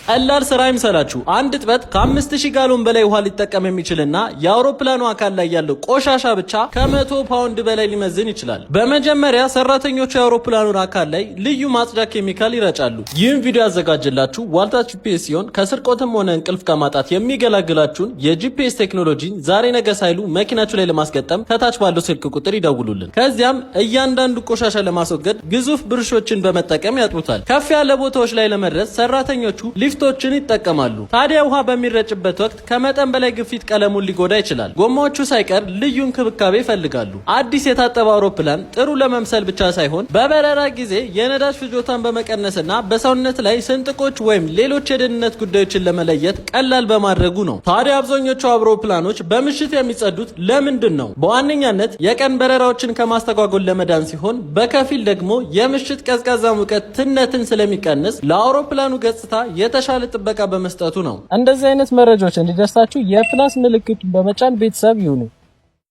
ቀላል ስራ አይምሰላችሁ። አንድ ጥበት ከ5000 ጋሎን በላይ ውሃ ሊጠቀም የሚችልና የአውሮፕላኑ አካል ላይ ያለው ቆሻሻ ብቻ ከ100 ፓውንድ በላይ ሊመዝን ይችላል። በመጀመሪያ ሰራተኞቹ የአውሮፕላኑን አካል ላይ ልዩ ማጽጃ ኬሚካል ይረጫሉ። ይህን ቪዲዮ ያዘጋጀላችሁ ዋልታ ጂፒኤስ ሲሆን ከስርቆትም ሆነ እንቅልፍ ከማጣት የሚገላግላችሁን የጂፒኤስ ቴክኖሎጂን ዛሬ ነገ ሳይሉ መኪናችሁ ላይ ለማስገጠም ከታች ባለው ስልክ ቁጥር ይደውሉልን። ከዚያም እያንዳንዱ ቆሻሻ ለማስወገድ ግዙፍ ብሩሾችን በመጠቀም ያጥሩታል። ከፍ ያለ ቦታዎች ላይ ለመድረስ ሰራተኞቹ ሊፍቶችን ይጠቀማሉ። ታዲያ ውሃ በሚረጭበት ወቅት ከመጠን በላይ ግፊት ቀለሙን ሊጎዳ ይችላል። ጎማዎቹ ሳይቀር ልዩ እንክብካቤ ይፈልጋሉ። አዲስ የታጠበ አውሮፕላን ጥሩ ለመምሰል ብቻ ሳይሆን በበረራ ጊዜ የነዳጅ ፍጆታን በመቀነስና በሰውነት ላይ ስንጥቆች ወይም ሌሎች የደህንነት ጉዳዮችን ለመለየት ቀላል በማድረጉ ነው። ታዲያ አብዛኞቹ አውሮፕላኖች በምሽት የሚጸዱት ለምንድን ነው? በዋነኛነት የቀን በረራዎችን ከማስተጓጎል ለመዳን ሲሆን በከፊል ደግሞ የምሽት ቀዝቃዛ ሙቀት ትነትን ስለሚቀንስ ለአውሮፕላኑ ገጽታ የተሻለ ጥበቃ በመስጠቱ ነው። እንደዚህ አይነት መረጃዎች እንዲደርሳችሁ የፕላስ ምልክቱን በመጫን ቤተሰብ ይሁኑ።